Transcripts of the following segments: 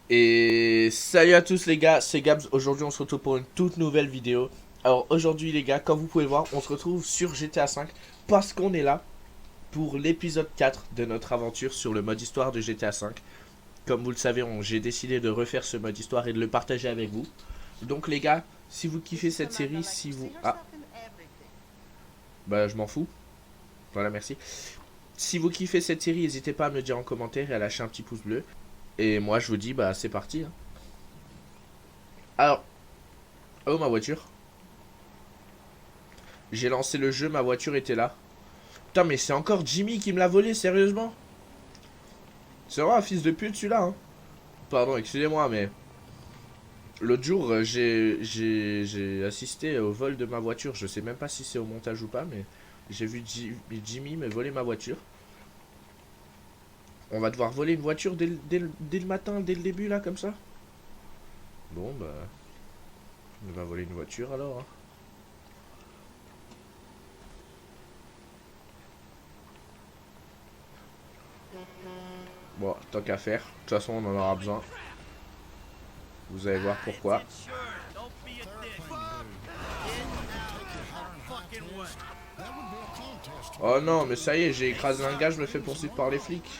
Et salut à tous les gars, c'est Gabs. Aujourd'hui on se retrouve pour une toute nouvelle vidéo. Alors aujourd'hui les gars, comme vous pouvez voir, on se retrouve sur GTA 5 parce qu'on est là pour l'épisode 4 de notre aventure sur le mode histoire de GTA 5. Comme vous le savez, j'ai décidé de refaire ce mode histoire et de le partager avec vous. Donc les gars, si vous kiffez cette série, si vous... Ah, bah je m'en fous. Voilà, merci. Si vous kiffez cette série, n'hésitez pas à me le dire en commentaire et à lâcher un petit pouce bleu. Et moi je vous dis, bah c'est parti, hein. Alors, oh ma voiture. J'ai lancé le jeu, ma voiture était là. Putain, mais c'est encore Jimmy qui me l'a volé, sérieusement. C'est vraiment un fils de pute celui-là, hein. Pardon, excusez-moi, mais l'autre jour, j'ai assisté au vol de ma voiture. Je sais même pas si c'est au montage ou pas, mais j'ai vu Jimmy me voler ma voiture. On va devoir voler une voiture dès le matin, dès le début, là, comme ça. Bon, bah, on va voler une voiture alors, hein. Bon, tant qu'à faire. De toute façon, on en aura besoin. Vous allez voir pourquoi. Oh non, mais ça y est, j'ai écrasé un gars, je me fais poursuivre par les flics.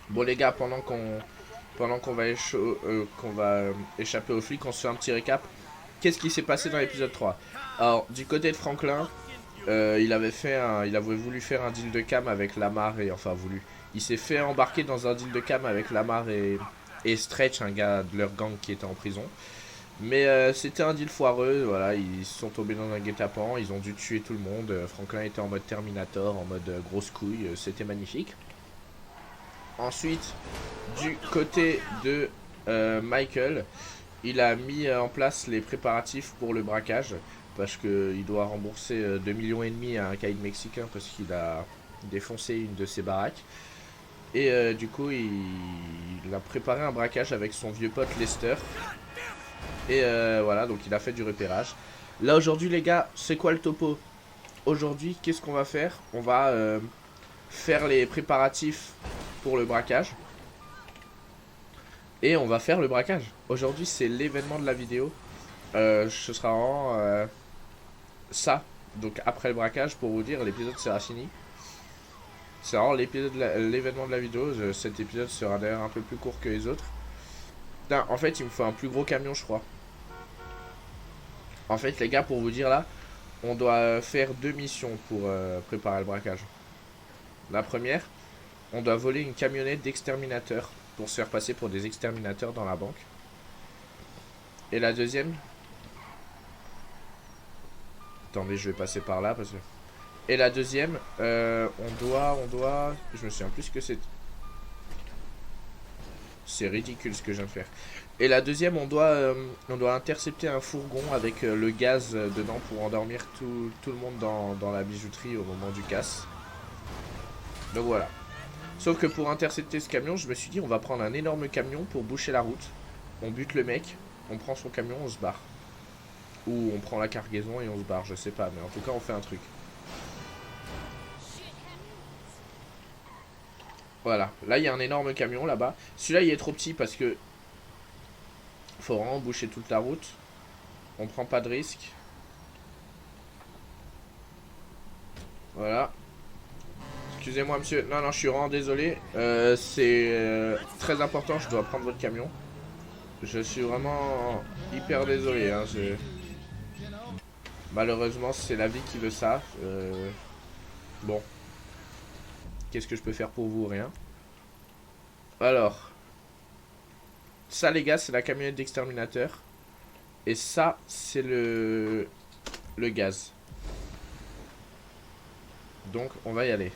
Bon les gars, pendant qu'on va, échapper aux flics, on se fait un petit récap. Qu'est-ce qui s'est passé dans l'épisode 3? Alors, du côté de Franklin, il avait voulu faire un deal de cam avec Lamar et enfin voulu. Il s'est fait embarquer dans un deal de cam avec Lamar et Stretch, un gars de leur gang qui était en prison. Mais c'était un deal foireux, voilà, ils sont tombés dans un guet-apens, ils ont dû tuer tout le monde. Franklin était en mode Terminator, en mode grosse couille, c'était magnifique. Ensuite, du côté de Michael, il a mis en place les préparatifs pour le braquage, parce qu'il doit rembourser 2,5 millions à un caïd mexicain parce qu'il a défoncé une de ses baraques. Et du coup, il a préparé un braquage avec son vieux pote Lester. Et voilà, donc il a fait du repérage. Là aujourd'hui les gars, c'est quoi le topo? Aujourd'hui, qu'est-ce qu'on va faire? On va faire les préparatifs pour le braquage. Et on va faire le braquage. Aujourd'hui c'est l'événement de la vidéo. Ce sera vraiment ça. Donc après le braquage, pour vous dire, l'épisode sera fini. C'est vraiment l'événement de la vidéo. Cet épisode sera d'ailleurs un peu plus court que les autres. Putain, en fait il me faut un plus gros camion je crois. En fait les gars, pour vous dire là, on doit faire deux missions pour préparer le braquage. La première, on doit voler une camionnette d'exterminateurs pour se faire passer pour des exterminateurs dans la banque. Et la deuxième... Attendez, je vais passer par là parce que... Et la deuxième, on doit... Je me souviens plus ce que c'est. C'est ridicule ce que je viens de faire. Et la deuxième, on doit intercepter un fourgon avec le gaz dedans pour endormir tout le monde dans la bijouterie au moment du casse. Donc voilà. Sauf que pour intercepter ce camion, je me suis dit on va prendre un énorme camion pour boucher la route. On bute le mec, on prend son camion, on se barre. Ou on prend la cargaison et on se barre, je sais pas, mais en tout cas on fait un truc. Voilà, là il y a un énorme camion là-bas. Celui-là il est trop petit parce que faut vraiment boucher toute la route. On prend pas de risque. Voilà. Excusez-moi monsieur, non je suis vraiment désolé. C'est très important, je dois prendre votre camion. Je suis vraiment hyper désolé, hein, malheureusement c'est la vie qui veut ça. Bon, qu'est-ce que je peux faire pour vous? Rien. Alors, ça les gars c'est la camionnette d'exterminateur. Et ça c'est le gaz. Donc on va y aller.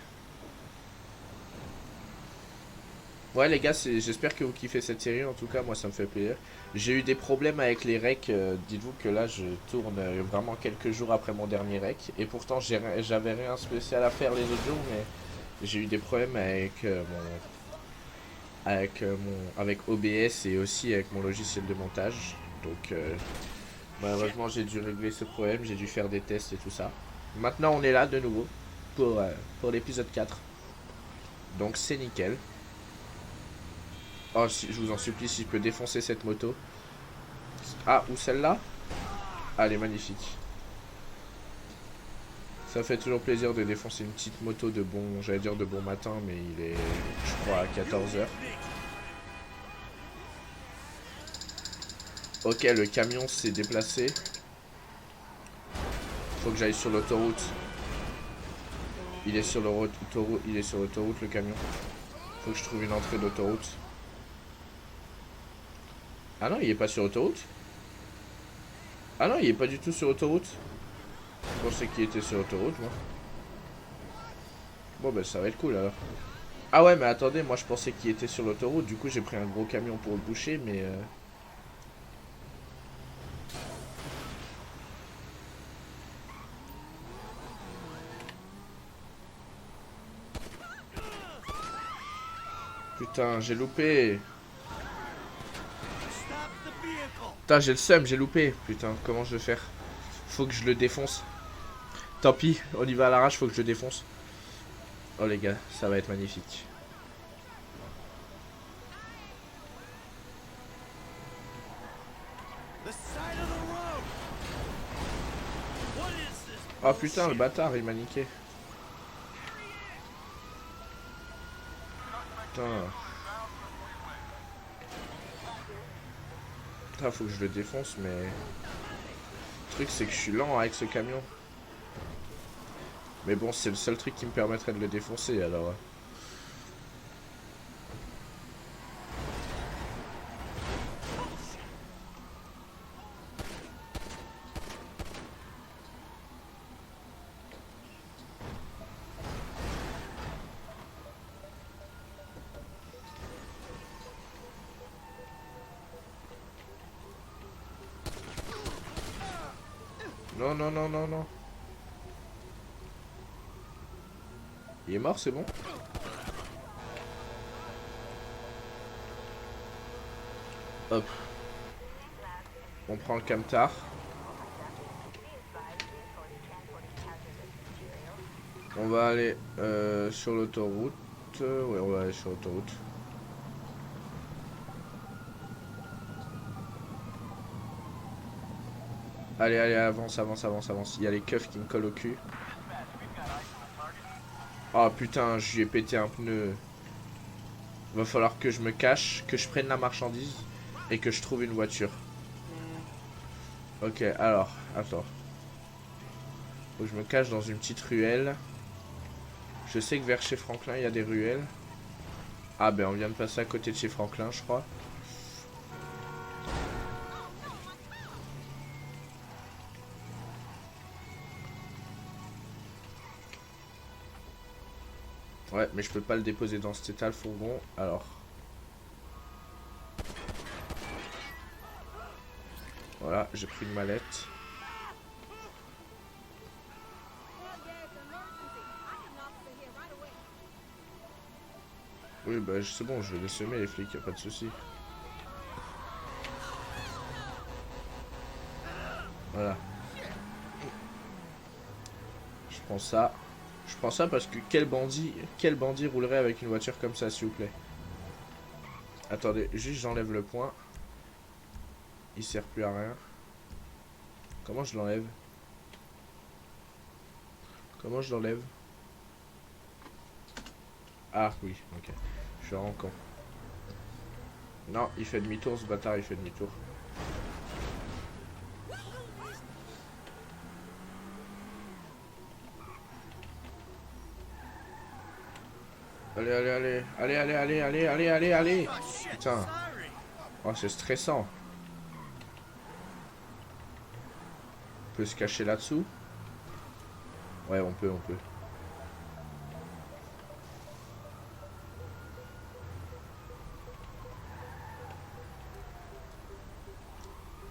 Ouais les gars, j'espère que vous kiffez cette série, en tout cas moi ça me fait plaisir. J'ai eu des problèmes avec les recs, dites-vous que là je tourne vraiment quelques jours après mon dernier rec. Et pourtant j'avais rien spécial à faire les autres jours, mais j'ai eu des problèmes avec OBS et aussi avec mon logiciel de montage. Donc malheureusement j'ai dû régler ce problème, j'ai dû faire des tests et tout ça. Maintenant on est là de nouveau pour l'épisode 4. Donc c'est nickel. Oh, si, je vous en supplie, si je peux défoncer cette moto. Ah, ou celle-là. Ah, elle est magnifique. Ça fait toujours plaisir de défoncer une petite moto de bon, j'allais dire de bon matin, mais il est, je crois, à 14 h. Ok, le camion s'est déplacé. Faut que j'aille sur l'autoroute. Il est sur l'autoroute, le camion. Faut que je trouve une entrée d'autoroute. Ah non, il est pas sur l'autoroute. Ah non, il est pas du tout sur l'autoroute. Je pensais qu'il était sur l'autoroute, moi. Bon, bah ça va être cool alors. Ah ouais, mais attendez, moi je pensais qu'il était sur l'autoroute. Du coup, j'ai pris un gros camion pour le boucher, mais... Putain, j'ai loupé. Putain, j'ai le seum, j'ai loupé. Putain, comment je vais faire? Faut que je le défonce. Tant pis, on y va à l'arrache, faut que je le défonce. Oh les gars, ça va être magnifique. Oh putain, le bâtard, il m'a niqué. Putain. Putain, faut que je le défonce, mais... Le truc, c'est que je suis lent avec ce camion. Mais bon, c'est le seul truc qui me permettrait de le défoncer, alors... Non, non, non, non, non. Il est mort, c'est bon? Hop. On prend le camtar. On va aller sur l'autoroute. Ouais, on va aller sur l'autoroute. Allez, allez, avance, avance, avance, avance. Il y a les keufs qui me collent au cul. Oh putain, je lui ai pété un pneu. Va falloir que je me cache, que je prenne la marchandise et que je trouve une voiture. Ok, alors, attends. Faut que je me cache dans une petite ruelle. Je sais que vers chez Franklin, il y a des ruelles. Ah ben, on vient de passer à côté de chez Franklin, je crois. Ouais, mais je peux pas le déposer dans cet état, le fourgon. Alors... Voilà, j'ai pris une mallette. Oui, bah c'est bon, je vais les semer les flics, y a pas de souci. Voilà. Je prends ça. Je prends ça parce que quel bandit roulerait avec une voiture comme ça, s'il vous plaît? Attendez, juste j'enlève le point. Il sert plus à rien. Comment je l'enlève? Comment je l'enlève? Ah oui, ok. Je suis vraiment con. Non, il fait demi-tour ce bâtard, il fait demi-tour. Allez, allez, allez, allez, allez, allez, allez, allez, allez, allez. Putain. Oh, c'est stressant. On peut se cacher là-dessous? Ouais, on peut, on peut.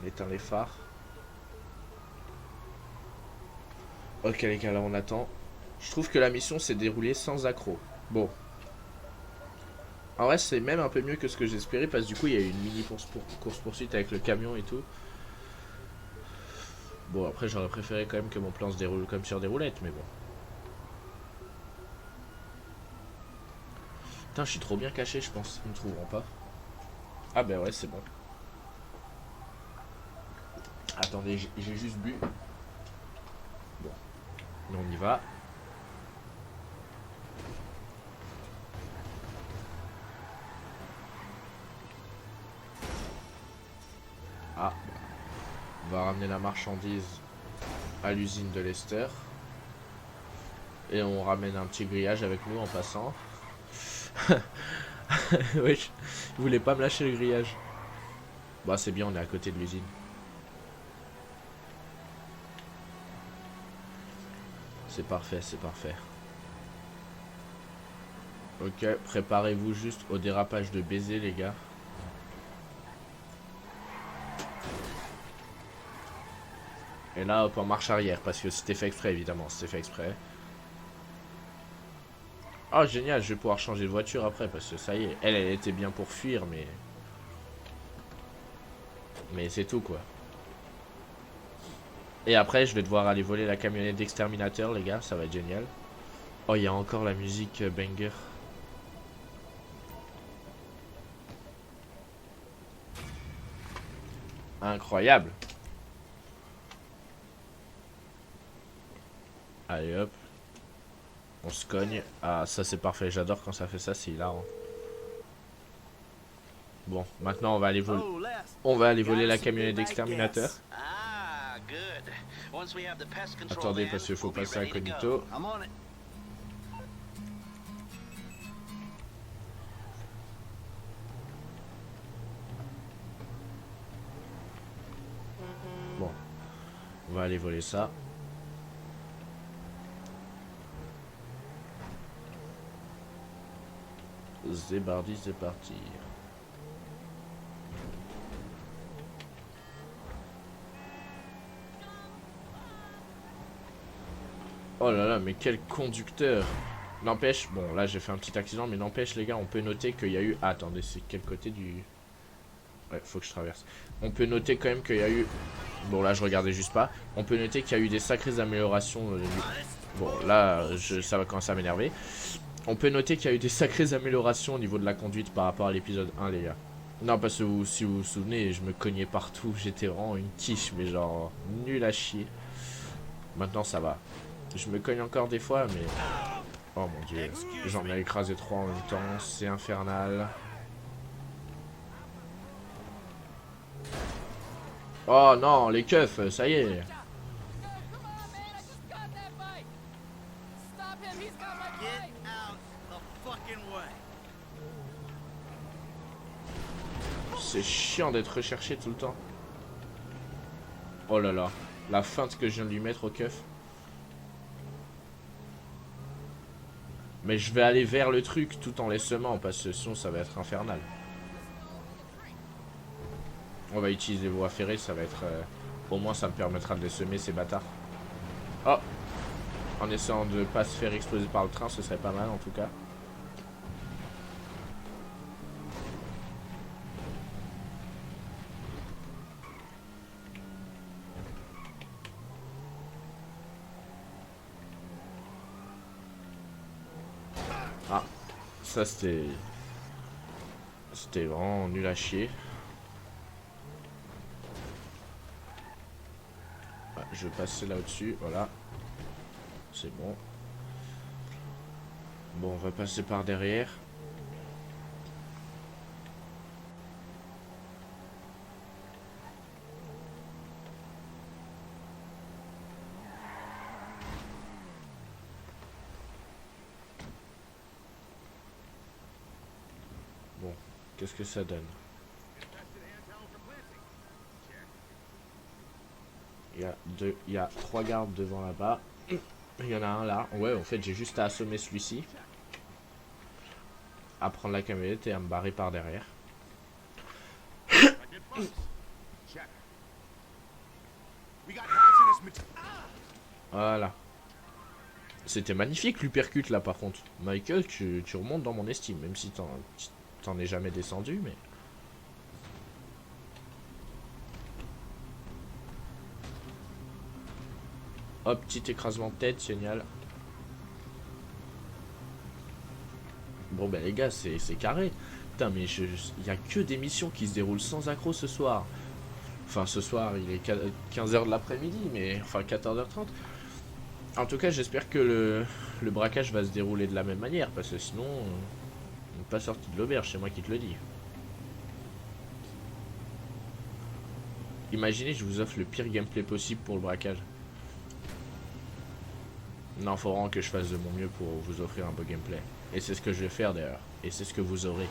On éteint les phares. Ok les gars, là on attend. Je trouve que la mission s'est déroulée sans accroc. Bon. En vrai, c'est même un peu mieux que ce que j'espérais parce que du coup, il y a eu une mini course-poursuite avec le camion et tout. Bon, après, j'aurais préféré quand même que mon plan se déroule comme sur des roulettes, mais bon. Putain, je suis trop bien caché, je pense. Ils me trouveront pas. Ah ben ouais, c'est bon. Attendez, j'ai juste bu. Bon, on y va. Ah, on va ramener la marchandise à l'usine de Lester. Et on ramène un petit grillage avec nous en passant. Wesh, il voulait pas me lâcher le grillage. Bah c'est bien, on est à côté de l'usine. C'est parfait, c'est parfait. Ok, préparez-vous juste au dérapage de baiser les gars. Et là hop en marche arrière parce que c'était fait exprès évidemment, c'était fait exprès. Oh génial, je vais pouvoir changer de voiture après parce que ça y est, elle était bien pour fuir mais c'est tout quoi. Et après je vais devoir aller voler la camionnette d'exterminateur les gars, ça va être génial. Oh il y a encore la musique banger. Incroyable. Allez hop. On se cogne. Ah ça c'est parfait, j'adore quand ça fait ça, c'est hilarant. Bon, maintenant on va aller voler la camionnette d'exterminateur. Attendez parce qu'il faut passer incognito. Bon, on va aller voler ça. Zébardi, c'est parti. Oh là là, mais quel conducteur. N'empêche, bon là j'ai fait un petit accident, mais n'empêche les gars, on peut noter qu'il y a eu... Ah, attendez, c'est quel côté du... Ouais, faut que je traverse. On peut noter quand même qu'il y a eu... Bon là je regardais juste pas. On peut noter qu'il y a eu des sacrées améliorations. Bon là, ça va commencer à m'énerver. On peut noter qu'il y a eu des sacrées améliorations au niveau de la conduite par rapport à l'épisode 1 les gars. Non parce que si vous vous souvenez, je me cognais partout. J'étais vraiment une quiche, mais genre nul à chier. Maintenant ça va. Je me cogne encore des fois, mais... Oh mon dieu, j'en ai écrasé 3 en même temps, c'est infernal. Oh non, les keufs, ça y est. C'est chiant d'être recherché tout le temps. Oh là là, la feinte que je viens de lui mettre au keuf. Mais je vais aller vers le truc tout en les semant parce que sinon ça va être infernal. On va utiliser les voies ferrées, ça va être... au moins ça me permettra de les semer ces bâtards. Oh. En essayant de ne pas se faire exploser par le train, ce serait pas mal en tout cas. Ah. Ça c'était... C'était vraiment nul à chier. Ah, je vais passer là au-dessus, voilà. C'est bon. Bon, on va passer par derrière. Bon, qu'est-ce que ça donne? Il y a 3 gardes devant là-bas. Il y en a un là. Ouais, en fait, j'ai juste à assommer celui-ci. À prendre la camionnette et à me barrer par derrière. Voilà. C'était magnifique l'uppercut là par contre. Michael, tu remontes dans mon estime, même si t'en es jamais descendu, mais... Hop, petit écrasement de tête, génial. Bon ben les gars, c'est carré. Putain, mais il y a que des missions qui se déroulent sans accroc ce soir. Enfin, ce soir, il est 15h de l'après-midi, mais enfin 14h30. En tout cas, j'espère que le braquage va se dérouler de la même manière, parce que sinon, on n'est pas sorti de l'auberge, c'est moi qui te le dis. Imaginez, je vous offre le pire gameplay possible pour le braquage. Non, faut vraiment que je fasse de mon mieux pour vous offrir un beau gameplay. Et c'est ce que je vais faire d'ailleurs. Et c'est ce que vous aurez.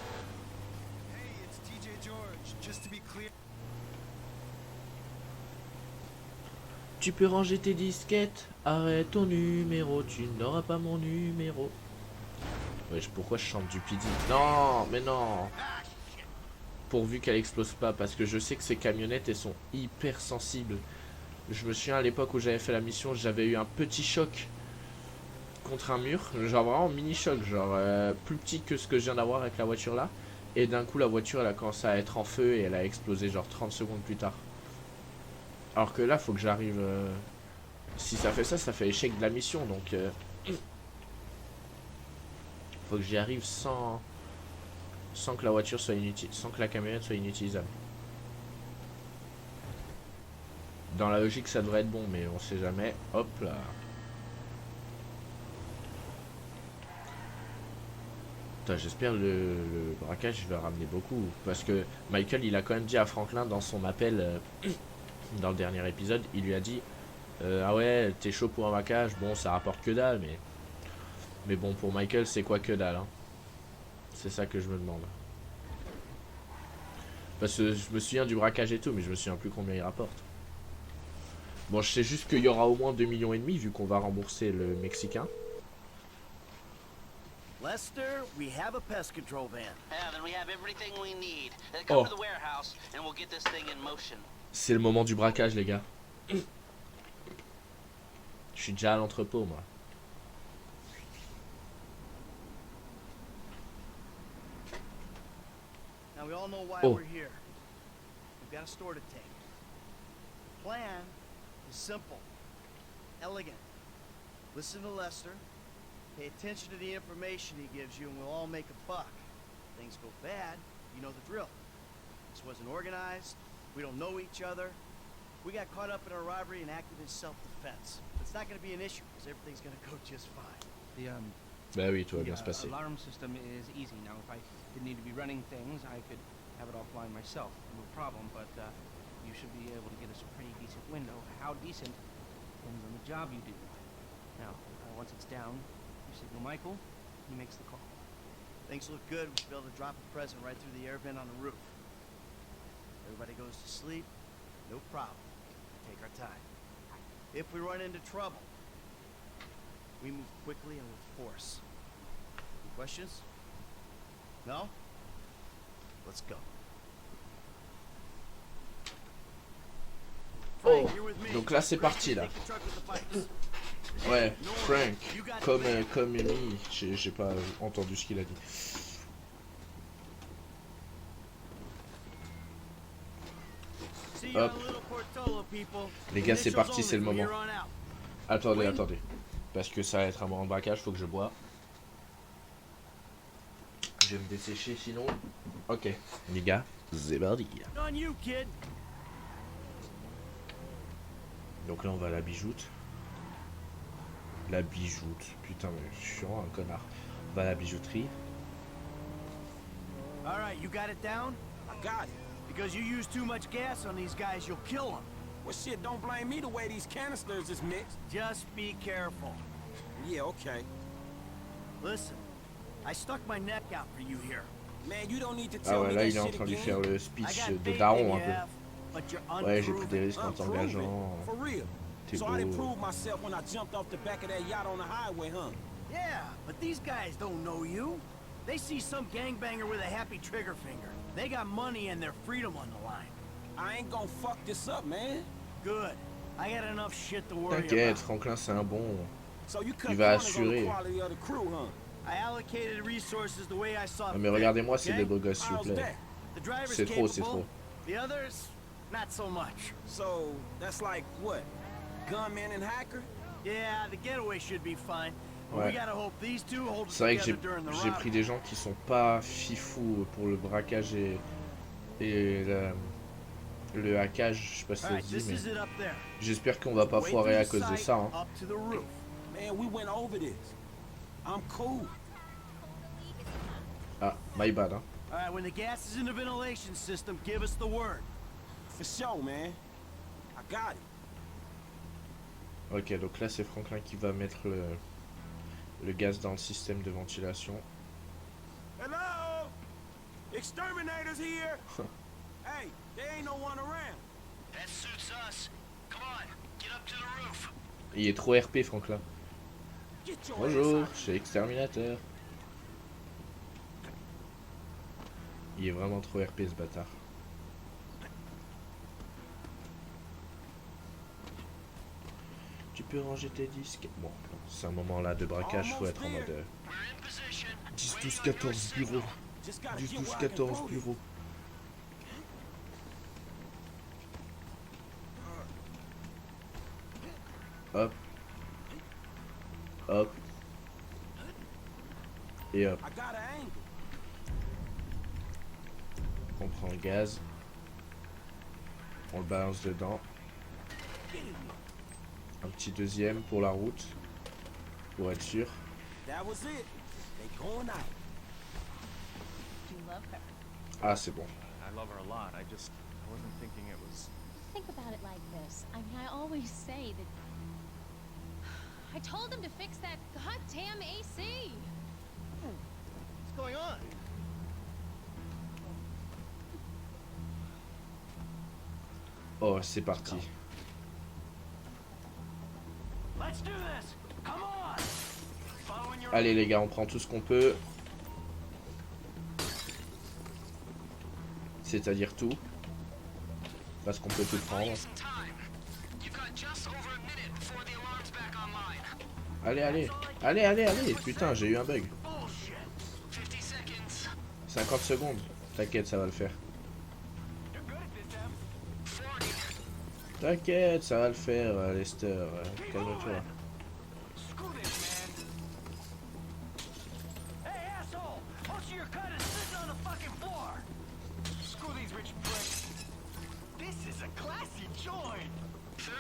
Tu peux ranger tes disquettes. Arrête ton numéro. Tu n'auras pas mon numéro. Wesh, pourquoi je chante du PD? Non, mais non. Pourvu qu'elle explose pas. Parce que je sais que ces camionnettes, elles sont hyper sensibles. Je me souviens à l'époque où j'avais fait la mission, j'avais eu un petit choc contre un mur, genre vraiment mini choc, genre plus petit que ce que je viens d'avoir avec la voiture là, et d'un coup la voiture elle a commencé à être en feu et elle a explosé genre 30 secondes plus tard. Alors que là faut que j'arrive, si ça fait ça, ça fait échec de la mission, donc faut que j'y arrive sans que la voiture soit inutile, sans que la camionnette soit inutilisable. Dans la logique ça devrait être bon, mais on sait jamais. Hop là. J'espère le braquage va ramener beaucoup. Parce que Michael, il a quand même dit à Franklin dans son appel, dans le dernier épisode, il lui a dit ah ouais, t'es chaud pour un braquage. Bon, ça rapporte que dalle, mais bon, pour Michael, c'est quoi que dalle, hein? C'est ça que je me demande. Parce que je me souviens du braquage et tout, mais je me souviens plus combien il rapporte. Bon, je sais juste qu'il y aura au moins 2,5 millions vu qu'on va rembourser le Mexicain. Lester, we have a pest control van. Yeah, then we have everything we need. Come to the warehouse and we'll get this thing in motion. C'est le moment du braquage, les gars. Je suis déjà à l'entrepôt, moi. Now we all know why we're here. We've got a store to take. The plan is simple, elegant. Listen to Lester. Pay attention to the information he gives you and we'll all make a buck. If things go bad, you know the drill. This wasn't organized, we don't know each other. We got caught up in a robbery and acted in self-defense. It's not going to be an issue because everything's going to go just fine. Bah oui, tout va bien se passer. Alarm system is easy. Now, if I didn't need to be running things, I could have it offline myself. No problem, but you should be able to get us a pretty decent window. How decent depends on the job you do. Now, once it's down, signal Michael, he makes the call. Things look good, we should be able to drop a present right through the air vent on the roof. Everybody goes to sleep, no problem. Take our time. If we run into trouble, we move quickly and with force. Any questions? No? Let's go. Oh, donc là c'est parti là. Ouais, Frank, comme Amy, j'ai pas entendu ce qu'il a dit. Hop. Les gars, c'est parti, c'est le moment. Attendez, attendez. Parce que ça va être un moment de braquage, faut que je bois. Je vais me dessécher sinon. Ok, les gars, c'est parti. Donc là, on va à la bijoute. La bijoute. Putain, mais je suis vraiment un connard. On va à la bijouterie. Alright, you got it down? I got it. Because you use too much gas on these guys, you'll kill them. Well, shit, don't blame me the way these canisters is mixed. Just be careful. Yeah, okay. Listen, I stuck my neck out for you here. Man, you don't need to Ah tell ouais, me là that il est en shit train de lui again. faire le speech de daron un peu. But you're Ouais, j'ai pris des unproven. risques en t'engageant. For real. T'es So I didn't beau. prove myself when I jumped off the back of that yacht on the highway, huh? Yeah, but these guys don't know you. They see some gangbanger with a happy trigger finger. They got money and their freedom on the line. I ain't gonna fuck this up, man. Good. I got enough shit to worry T'inquiète, about. Franklin c'est un bon. So you cut Il va corners on the assurer. quality of the crew, huh? I allocated resources the way I saw Non mais fit, regardez-moi, c'est okay? des beaux gosses s'il vous How's plaît. that? The driver's C'est trop, c'est capable. trop. The others, not so much. So that's like what? Gunman and hacker? Yeah, the getaway should be fine. Ouais. C'est vrai que j'ai pris des gens qui sont pas fifous pour le braquage et le hackage, je sais pas si ça se dit, mais j'espère qu'on va pas foirer à cause de ça. Hein. Man, we went over this. I'm cool. Ah, my bad. Hein. Alright, when the gas is in the ventilation system, give us the word. For sure, man. I got it. Ok, donc là c'est Franklin qui va mettre le gaz dans le système de ventilation. Hello? Exterminators here? Hey, there ain't no one around. That suits us. Come on, get up to the roof. Il est trop RP Franklin. Get your Bonjour, ass je suis exterminateur. Il est vraiment trop RP ce bâtard. Tu peux ranger tes disques. Bon, c'est un moment là de braquage, faut être en mode 10, 12, 14 bureaux. 10, 12, 14 bureaux. Hop. Hop. Et hop. I got an angle. On prend le gaz. On le balance dedans. Un petit deuxième pour la route. Pour être sûr. That was it. They going out. You love her. Ah, c'est bon. I love her a lot. I wasn't thinking it was. Think about it like this. I mean, I always say that. I told him to fix that goddamn AC. What's going on? Oh, c'est parti. Let's do this. Come on. Following your Allez les gars, on prend tout ce qu'on peut. C'est-à-dire tout. Parce qu'on peut tout prendre. time. You've got just over a minute before the alarm's back online. Allez, allez. Allez, allez, allez. Putain, j'ai eu un bug. Bullshit. 50 seconds. 50 secondes. T'inquiète, ça va le faire. T'inquiète, ça va le faire, Lester. Calme-toi. Screw this, man. Hey, asshole! Most of your cut is sitting on the fucking floor. Screw these rich pricks. This is a classy joint. 30.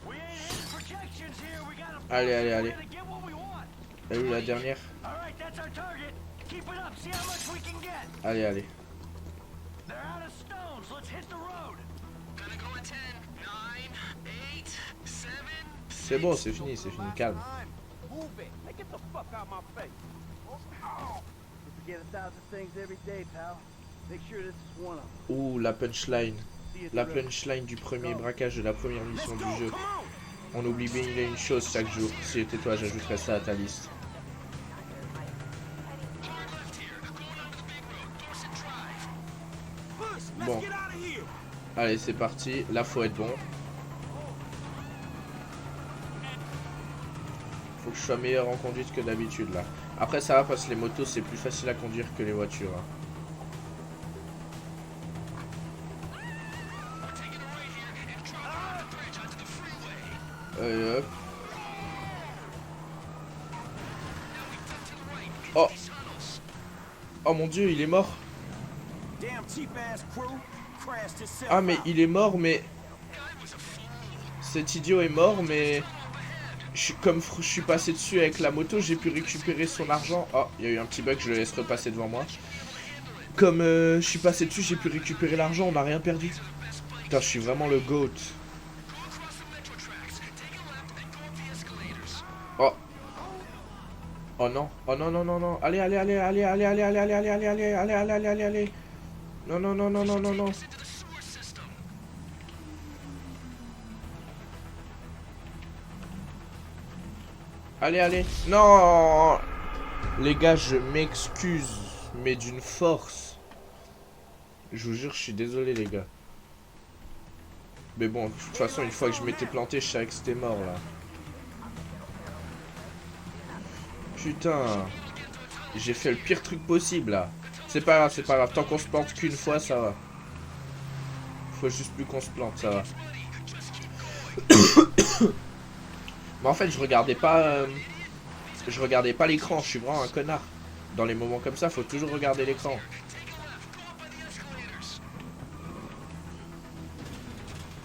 We ain't hitting projections here. We gotta Allez, allez, allez. get what we want. Elle est où la dernière? Alright, that's our target. Keep it up. See how much we can get. Allez, allez. They're out of stones. Let's hit the road. Gonna go in 10, 9, 8, 7. C'est bon, c'est fini, calme. Move it. Hey, get the fuck out my face. You forget 1,000 things every day, pal. Make sure this is one of them. Ouh, la punchline. See you at La the road. punchline du premier braquage de la première Let's mission go. du jeu. Come on. On oublie bien une chose chaque jour. Si j'étais toi, j'ajouterais ça à ta liste. Push. Let's Bon. get out of here. Allez, c'est parti. Là, faut être bon. Faut que je sois meilleur en conduite que d'habitude, là. Après, ça va parce que les motos, c'est plus facile à conduire que les voitures. Hein. Hop. Oh. Oh mon dieu, il est mort. Damn cheap ass crew crashed itself Ah mais out. il est mort, mais... Cet idiot est mort, mais... Comme je suis passé dessus avec la moto, j'ai pu récupérer son argent. Oh, il y a eu un petit bug, je le laisse repasser devant moi. Comme je suis passé dessus, j'ai pu récupérer l'argent, on n'a rien perdu. Putain, je suis vraiment le GOAT. Oh. Oh non, oh non, non, non, non. Allez, allez, allez, allez, allez, allez, allez, allez, allez, allez, allez, allez, allez, allez, allez, allez. Non, non, non, non, non, non, non. Allez, allez. Non. Les gars, je m'excuse. Mais d'une force. Je vous jure, je suis désolé, les gars. Mais bon, de toute façon, une fois que je m'étais planté, je savais que c'était mort, là. Putain. J'ai fait le pire truc possible, là. C'est pas grave, c'est pas grave. Tant qu'on se plante qu'une fois, ça va. Faut juste plus qu'on se plante, ça va. Mais en fait, je regardais pas... je regardais pas l'écran, je suis vraiment un connard. Dans les moments comme ça, faut toujours regarder l'écran.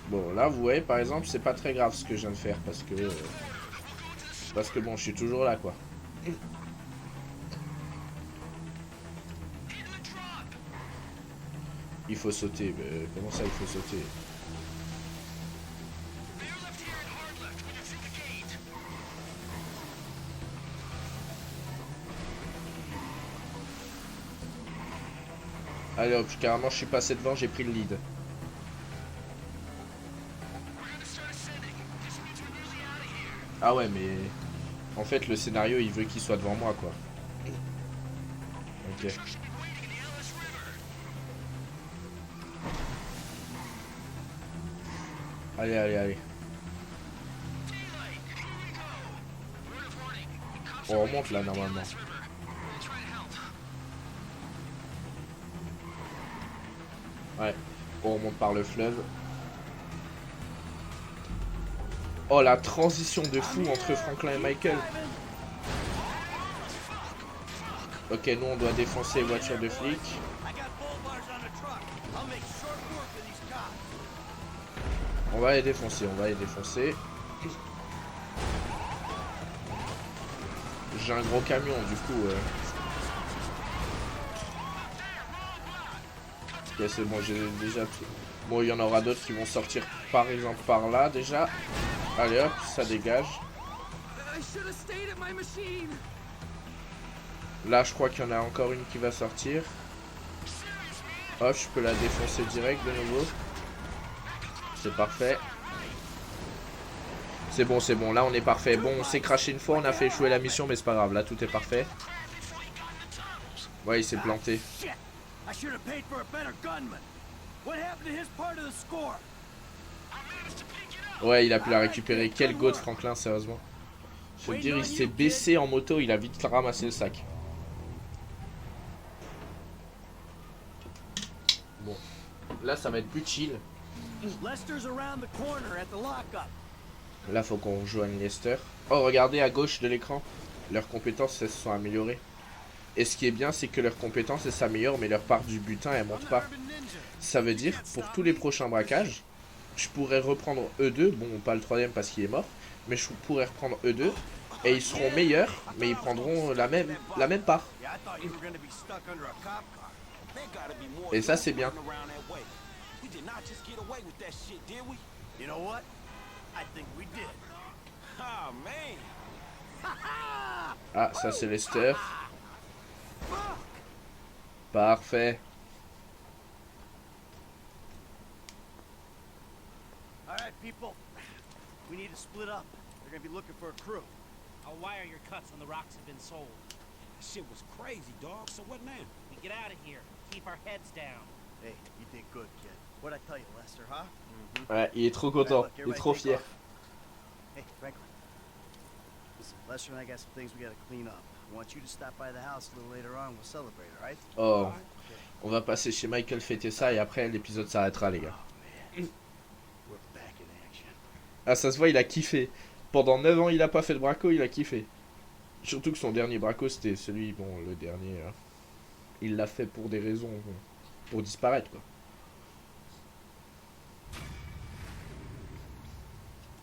Bon, là, vous voyez, par exemple, c'est pas très grave ce que je viens de faire, parce que bon, je suis toujours là, quoi. Il faut sauter, mais comment ça, il faut sauter? Allez hop, carrément, je suis passé devant, j'ai pris le lead. Ah ouais, mais en fait, le scénario, il veut qu'il soit devant moi, quoi. Ok. Allez, allez, allez. On remonte là, normalement. Ouais, on remonte par le fleuve. Oh, la transition de fou entre Franklin et Michael. Ok, nous on doit défoncer les voitures de flics. On va les défoncer, on va les défoncer. J'ai un gros camion, du coup. Ok, c'est bon, j'ai déjà tout. Bon, il y en aura d'autres qui vont sortir, par exemple, par là, déjà. Allez hop, ça dégage. Là, je crois qu'il y en a encore une qui va sortir. Hop, je peux la défoncer direct de nouveau. C'est parfait. C'est bon, là on est parfait. Bon, on s'est craché une fois, on a fait échouer la mission, mais c'est pas grave, là tout est parfait. Ouais, il s'est planté. Ouais, il a pu la récupérer. Quel go de Franklin, sérieusement. Je veux dire, il s'est baissé en moto, il a vite ramassé le sac. Bon, là ça va être plus chill. Là, faut qu'on rejoigne Lester. Oh, regardez à gauche de l'écran. Leurs compétences, elles se sont améliorées. Et ce qui est bien, c'est que leurs compétences, elles s'améliorent, mais leur part du butin, elle monte pas. Ça veut dire, pour tous les prochains braquages, je pourrais reprendre E2. Bon, pas le troisième parce qu'il est mort. Mais je pourrais reprendre E2. Et ils seront meilleurs, mais ils prendront la même part. Et ça, c'est bien. Ah, ça c'est Lester. Parfait. Alright, people. We need to split up. They're gonna be looking for a crew. I'll wire your cuts when the rocks have been sold. Shit was crazy, dog. So what now? We get out of here. Keep our heads down. Hey, you did good, kid. What'd I tell you, Lester, huh? Ouais, il est trop content. Il est trop fier. Hey, Franklin. Listen, Lester and I got some things we gotta clean up. I want you to stop by the house a little later on. We'll celebrate, alright? Oh. On va passer chez Michael fêter ça et après l'épisode s'arrêtera, les gars. Ah, ça se voit, il a kiffé. Pendant 9 ans, il a pas fait de braco, il a kiffé. Surtout que son dernier braco, c'était celui, bon, le dernier. Il l'a fait pour des raisons. Pour disparaître, quoi.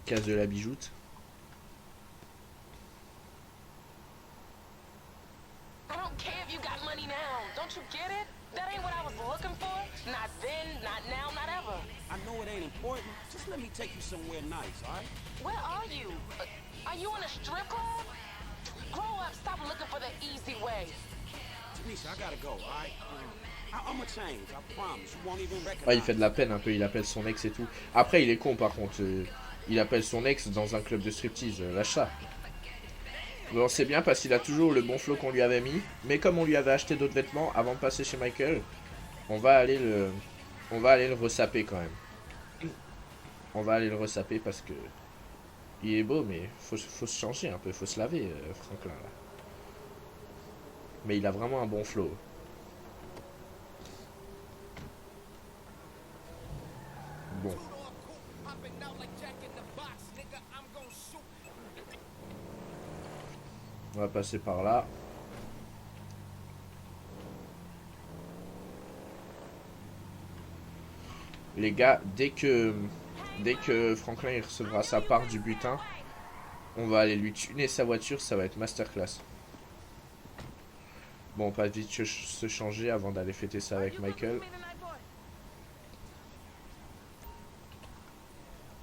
Case de la bijoute. I don't care if you got money now. Don't you get it? That ain't what I was looking for. Not then, not now, not ever. I know it ain't important. Just let me take you somewhere nice, all right? Where are you? Are you in a strip club? Grow up, stop looking for the easy way. Tanisha, I gotta go, all right? I'ma change, I promise. You won't even recognize. Ah, il fait de la peine un peu, il appelle son ex et tout. Après, il est con par contre. Il appelle son ex dans un club de striptease. Lâche ça. Bon, c'est bien parce qu'il a toujours le bon flow qu'on lui avait mis. Mais comme on lui avait acheté d'autres vêtements avant de passer chez Michael, on va aller le ressaper quand même. On va aller le ressaper parce que il est beau, mais faut se changer un peu, faut se laver, Franklin là. Mais il a vraiment un bon flow. Bon. On va passer par là. Les gars, dès que Franklin il recevra sa part du butin, on va aller lui tuner sa voiture, ça va être masterclass. Bon, on va vite se changer avant d'aller fêter ça avec Michael.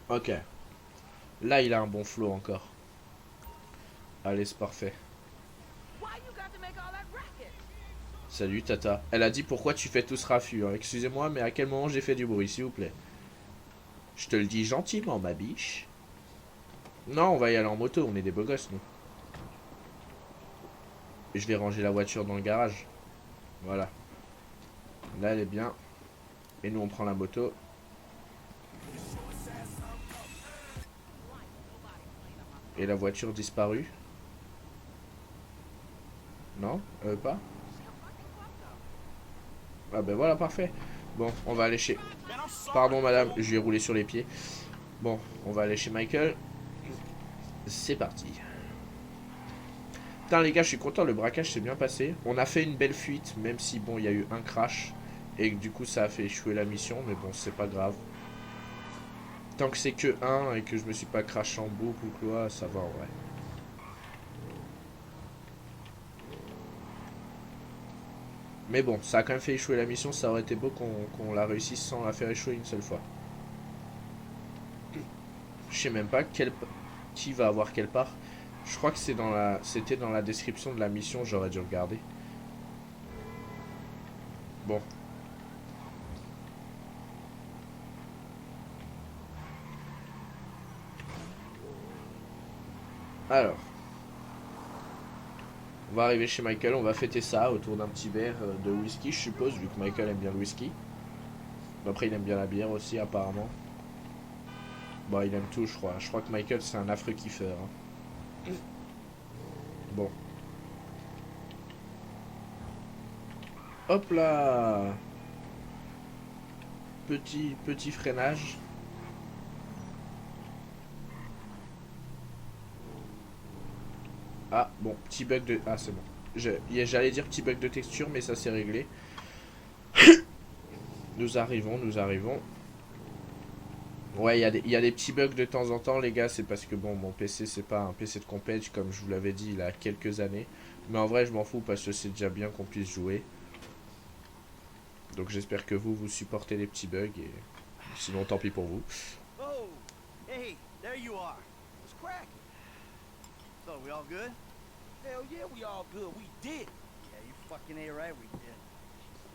Ok. Là, il a un bon flow encore. Allez, c'est parfait. Salut Tata. Elle a dit pourquoi tu fais tout ce raffut. Hein. Excusez-moi, mais à quel moment j'ai fait du bruit, s'il vous plaît? Je te le dis gentiment, ma biche. Non, on va y aller en moto, on est des beaux gosses, nous. Et je vais ranger la voiture dans le garage. Voilà. Là, elle est bien. Et nous, on prend la moto. Et la voiture disparue. Non, pas. Ah ben voilà, parfait. Bon, on va aller chez... Pardon madame, je lui ai roulé sur les pieds. Bon, on va aller chez Michael. C'est parti. Putain les gars, je suis content, le braquage s'est bien passé. On a fait une belle fuite, même si bon, il y a eu un crash. Et que du coup, ça a fait échouer la mission. Mais bon, c'est pas grave. Tant que c'est que 1 et que je me suis pas craché en boucle ou quoi, ça va en vrai. Mais bon, ça a quand même fait échouer la mission. Ça aurait été beau qu'on la réussisse sans la faire échouer une seule fois. Je sais même pas qui va avoir quelle part. Je crois que c'était dans la description de la mission. J'aurais dû regarder. Bon. Alors. On va arriver chez Michael, on va fêter ça autour d'un petit verre de whisky, je suppose, vu que Michael aime bien le whisky. Après, il aime bien la bière aussi, apparemment. Bon, il aime tout, je crois. Je crois que Michael, c'est un affreux kiffeur. Hein. Bon. Hop là! Petit freinage. Ah, bon, petit bug de... Ah, c'est bon. J'allais dire petit bug de texture, mais ça s'est réglé. Nous arrivons. Ouais, il y a des petits bugs de temps en temps, les gars. C'est parce que, bon, mon PC, c'est pas un PC de compète, comme je vous l'avais dit il y a quelques années. Mais en vrai, je m'en fous parce que c'est déjà bien qu'on puisse jouer. Donc, j'espère que vous supportez les petits bugs. Et sinon, tant pis pour vous. Oh, hey, there you are. What's cracking? So, we all good? Hell yeah, we all good. We did. Yeah, you fucking ain't right, we did.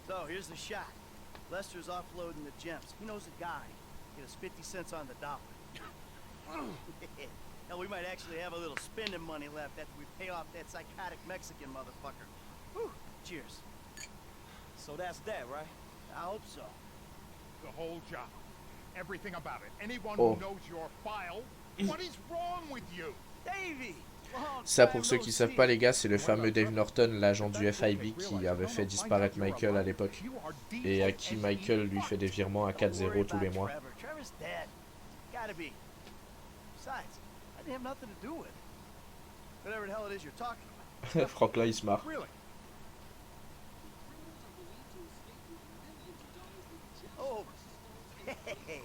So, here's the shot. Lester's offloading the gems. He knows a guy. Get us 50 cents on the dollar. Hell, we might actually have a little spending money left after we pay off that psychotic Mexican motherfucker. Whew. Cheers. So that's that, right? I hope so. The whole job. Everything about it. Anyone Oh. who knows your file. What is wrong with you? Davey! Ça, pour ceux qui savent pas, les gars, c'est le fameux Dave Norton, l'agent du FIB qui avait fait disparaître Michael à l'époque et à qui Michael lui fait des virements à 4-0 tous les mois. Trevor's dead. Gotta be. Besides, I didn't have nothing to do with it. Whatever the hell it is you're talking about. Franklin, il se marre. Really? Oh, hey.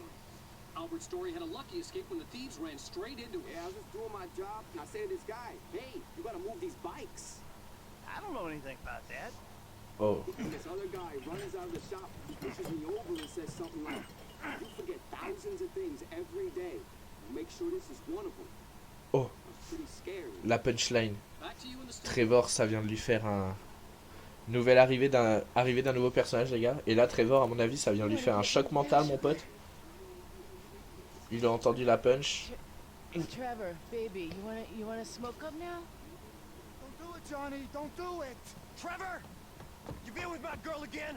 Albert Story had a lucky escape when the thieves ran straight into him. Yeah, I was just doing my job, and I say to this guy, hey, you gotta move these bikes. I don't know anything about that. Oh. And this other guy runs out of the shop, pushes me over and says something like, you forget thousands of things every day. Make sure this is one of them. Oh. I was pretty scared. La punchline. Back to you in the studio. Trevor, ça vient de lui faire un... Nouvelle arrivée d'un nouveau personnage, les gars. Et là, Trevor, à mon avis, ça vient de lui faire un choc mental, mon pote. Il a entendu la punch. Trevor, baby, you wanna smoke up now? Don't do it, Johnny. Don't do it. Trevor! You been with my girl again?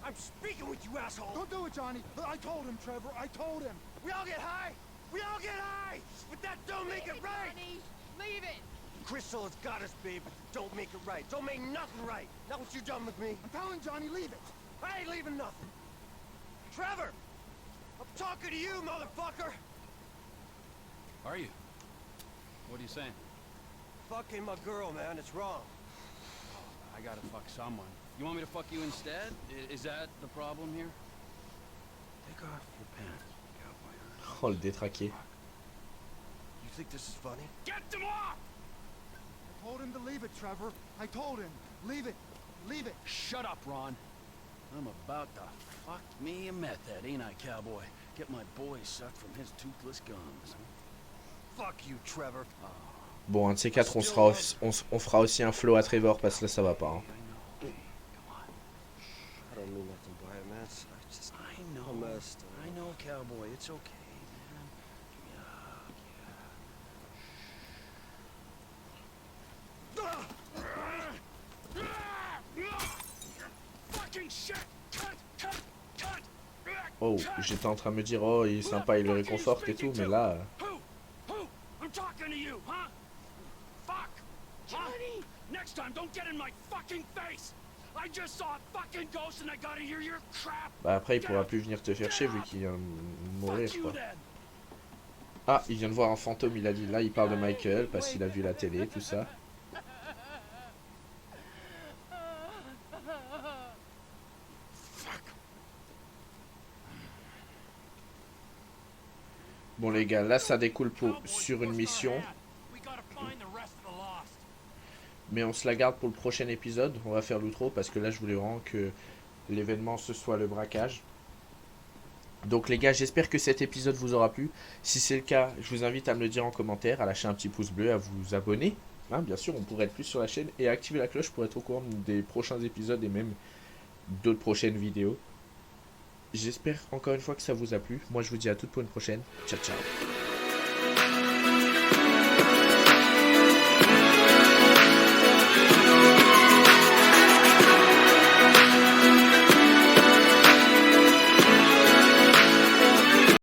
I'm speaking with you, asshole. Don't do it, Johnny. I told him, Trevor. I told him. We all get high. We all get high. But that don't make it right. Johnny, leave it. Crystal has got us, babe. But don't make it right. Don't make nothing right. Not what you done with me. I'm telling Johnny, leave it. I ain't leaving nothing. Trevor! I'm talking to you, motherfucker! Are you? What are you saying? fucking my girl, man. It's wrong. I gotta fuck someone. You want me to fuck you instead? Is that the problem here? Take off your pants, cowboy. Oh, le détraqué. You think this is funny? Get them off! I told him to leave it, Trevor. I told him. Leave it. Leave it. Shut up, Ron. I'm about to fuck me a meth head, ain't I, cowboy? Get my boy sucked from his toothless gums. Fuck you, Trevor. Bon, un de ces quatre, on fera aussi un flow à Trevor parce que là, ça va pas. Hein. I don't mean nothing by it, man. I know. I'm messed up. I know, cowboy. It's okay, man. Fucking shit! Cut! Oh, j'étais en train de me dire, oh, il est sympa, il le réconforte et tout, mais là... Who? I'm talking to you, huh? Fuck! Johnny! Next time, don't get in my fucking face! I just saw a fucking ghost and I gotta hear your crap! Bah après, il pourra plus venir te faire chier vu qu'il vient de mourir, quoi. Ah, il vient de voir un fantôme, il a dit. Là, il parle de Michael parce qu'il a vu la télé, tout ça. Bon les gars, là ça découle sur une mission. Mais on se la garde pour le prochain épisode. On va faire l'outro parce que là je voulais vraiment que l'événement ce soit le braquage. Donc les gars, j'espère que cet épisode vous aura plu. Si c'est le cas, je vous invite à me le dire en commentaire, à lâcher un petit pouce bleu, à vous abonner. Hein, bien sûr, on pourrait être plus sur la chaîne et activer la cloche pour être au courant des prochains épisodes et même d'autres prochaines vidéos. J'espère encore une fois que ça vous a plu. Moi je vous dis à toutes pour une prochaine. Ciao ciao.